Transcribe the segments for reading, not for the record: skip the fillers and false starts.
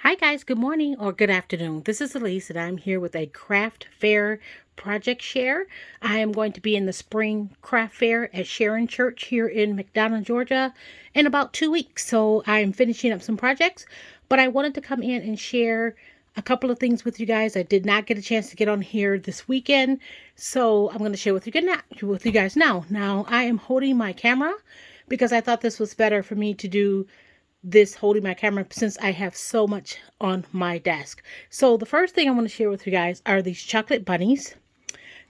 Hi guys, good morning or good afternoon. This is Elise and I'm here with a craft fair project share. I am going to be in the spring craft fair at Sharon Church here in McDonough, Georgia in about 2 weeks. So I'm finishing up some projects, but I wanted to come in and share a couple of things with you guys. I did not get a chance to get on here this weekend, so I'm going to share with you guys now. Now I am holding my camera because I thought this was better for me to do this holding my camera since I have so much on my desk. So the first thing I want to share with you guys are these chocolate bunnies.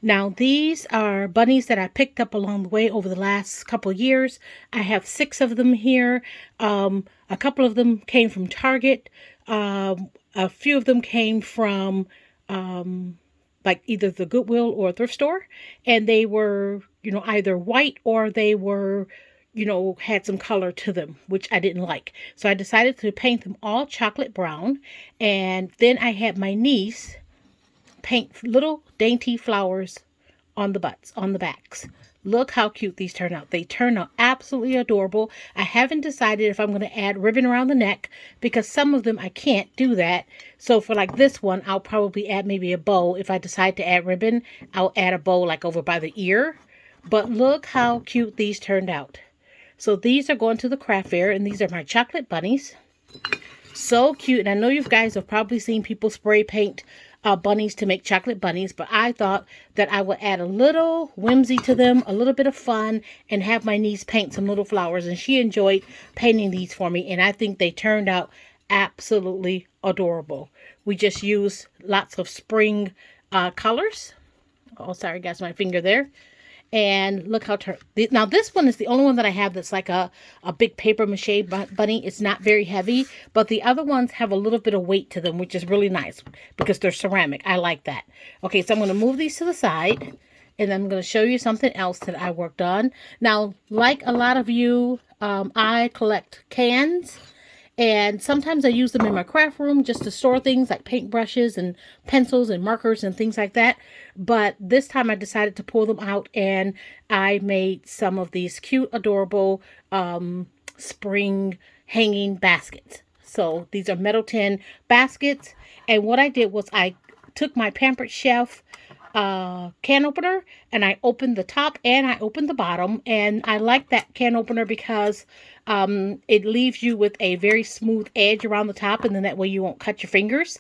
Now these are bunnies that I picked up along the way over the last couple of years. I have 6 of them here. A couple of them came from Target. A few of them came from like either the Goodwill or thrift store, and they were, either white or they were, had some color to them, which I didn't like. So I decided to paint them all chocolate brown. And then I had my niece paint little dainty flowers on the butts, on the backs. Look how cute these turn out. They turn out absolutely adorable. I haven't decided if I'm going to add ribbon around the neck because some of them I can't do that. So for like this one, I'll probably add maybe a bow. If I decide to add ribbon, I'll add a bow like over by the ear. But look how cute these turned out. So these are going to the craft fair, and these are my chocolate bunnies. So cute. And I know you guys have probably seen people spray paint bunnies to make chocolate bunnies, but I thought that I would add a little whimsy to them, a little bit of fun, and have my niece paint some little flowers. And she enjoyed painting these for me, and I think they turned out absolutely adorable. We just used lots of spring colors. Oh, sorry, guys, my finger there. And look how now this one is the only one that I have that's like a big paper mache bunny. It's not very heavy, but the other ones have a little bit of weight to them, which is really nice because they're ceramic. I like that. Okay, so I'm going to move these to the side, and I'm going to show you something else that I worked on. Now, like a lot of you, I collect cans. And sometimes I use them in my craft room just to store things like paintbrushes and pencils and markers and things like that. But this time I decided to pull them out, and I made some of these cute, adorable spring hanging baskets. So these are metal tin baskets. And what I did was I took my Pampered Chef can opener, and I opened the top and I opened the bottom, and I like that can opener because it leaves you with a very smooth edge around the top, and then that way you won't cut your fingers.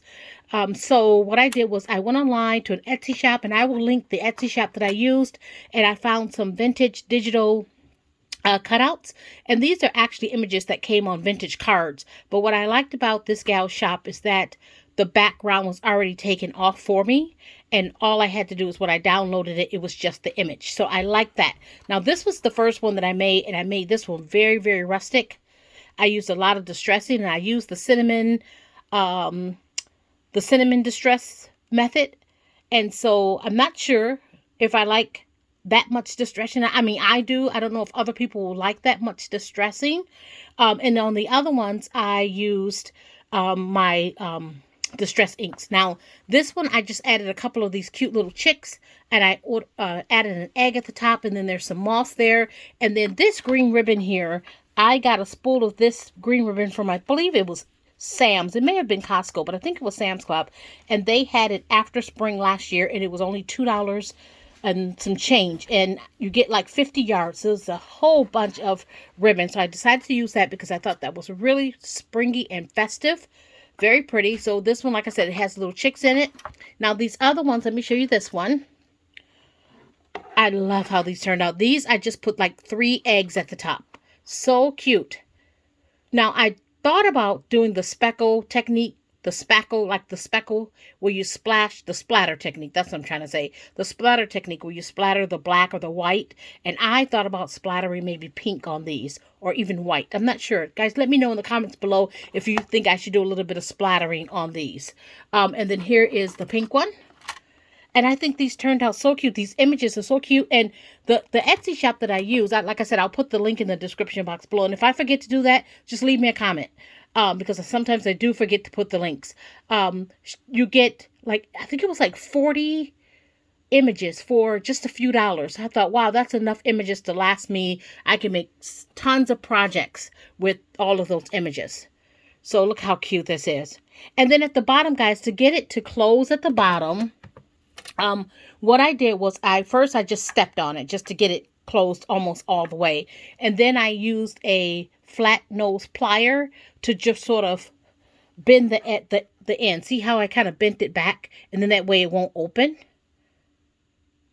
So what I did was I went online to an Etsy shop, and I will link the Etsy shop that I used, and I found some vintage digital cutouts, and these are actually images that came on vintage cards. But what I liked about this gal's shop is that the background was already taken off for me, and all I had to do is when I downloaded it, it was just the image. So I like that. Now this was the first one that I made, and I made this one very, very rustic. I used a lot of distressing, and I used the cinnamon distress method. And so I'm not sure if I like that much distressing. I mean, I do. I don't know if other people will like that much distressing. And on the other ones, I used my distress inks. Now, this one, I just added a couple of these cute little chicks, and I added an egg at the top, and then there's some moss there. And then this green ribbon here, I got a spool of this green ribbon from, I believe it was Sam's. It may have been Costco, but I think it was Sam's Club. And they had it after spring last year, and it was only $2 and some change, and you get like 50 yards. So it's a whole bunch of ribbon. So I decided to use that because I thought that was really springy and festive. Very pretty. So this one, like I said, it has little chicks in it. Now these other ones, let me show you this one. I love how these turned out. These, I just put like 3 eggs at the top. So cute. Now I thought about doing the speckle technique, the speckle where you splash, the splatter technique. That's what I'm trying to say. The splatter technique where you splatter the black or the white. And I thought about splattering maybe pink on these or even white. I'm not sure. Guys, let me know in the comments below if you think I should do a little bit of splattering on these. And then here is the pink one. And I think these turned out so cute. These images are so cute. And the Etsy shop that I use, like I said, I'll put the link in the description box below. And if I forget to do that, just leave me a comment. Because sometimes I do forget to put the links. You get, like, I think it was like 40 images for just a few dollars. I thought, wow, that's enough images to last me. I can make tons of projects with all of those images. So look how cute this is. And then at the bottom, guys, to get it to close at the bottom, what I did was I just stepped on it just to get it closed almost all the way. And then I used a flat nose plier to just sort of bend the end. See how I kind of bent it back, and then that way it won't open.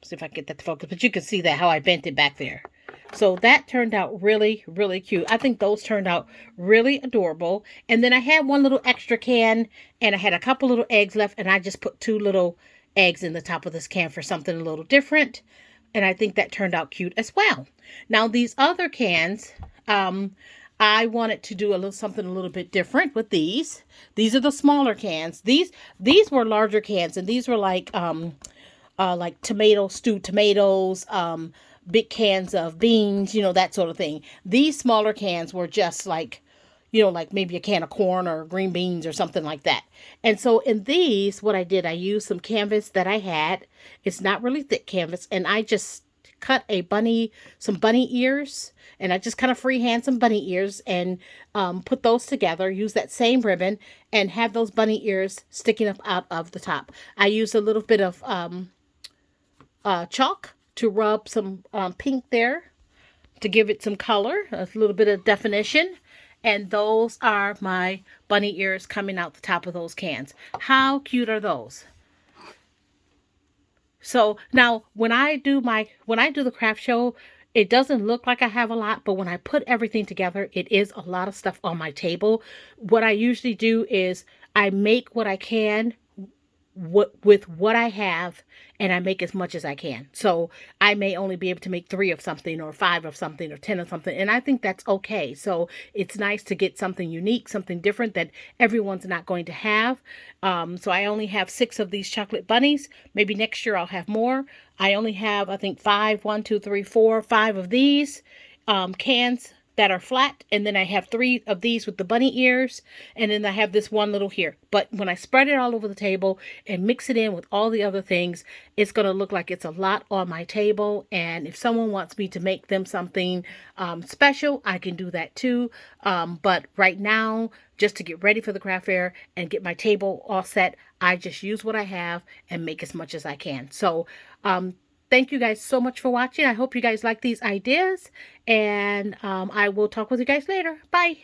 See if I can get that to focus, but you can see that how I bent it back there. So that turned out really, really cute. I think those turned out really adorable. And then I had one little extra can, and I had a couple little eggs left, and I just put 2 little eggs in the top of this can for something a little different. And I think that turned out cute as well. Now these other cans, I wanted to do something a little bit different with these. These are the smaller cans. These were larger cans, and these were like stewed tomatoes, big cans of beans, that sort of thing. These smaller cans were just like, like maybe a can of corn or green beans or something like that. And so in these, what I did, I used some canvas that I had. It's not really thick canvas, and I just cut some bunny ears, and I just kind of freehand some bunny ears and put those together, use that same ribbon, and have those bunny ears sticking up out of the top. I used a little bit of chalk to rub some pink there to give it some color, a little bit of definition. And those are my bunny ears coming out the top of those cans. How cute are those? So now when I do the craft show, it doesn't look like I have a lot, but when I put everything together, it is a lot of stuff on my table. What I usually do is I make what I can with what I have, and I make as much as I can. So I may only be able to make 3 of something, or 5 of something, or 10 of something, and I think that's okay. So it's nice to get something unique, something different that everyone's not going to have. So I only have 6 of these chocolate bunnies. Maybe next year I'll have more. I only have, I think, 5, 1, 2, 3, 4, 5 of these cans that are flat, and then I have 3 of these with the bunny ears, and then I have this one little here. But when I spread it all over the table and mix it in with all the other things, it's going to look like it's a lot on my table. And if someone wants me to make them something special, I can do that too. But right now, just to get ready for the craft fair and get my table all set, I just use what I have and make as much as I can. So thank you guys so much for watching. I hope you guys like these ideas, and I will talk with you guys later. Bye.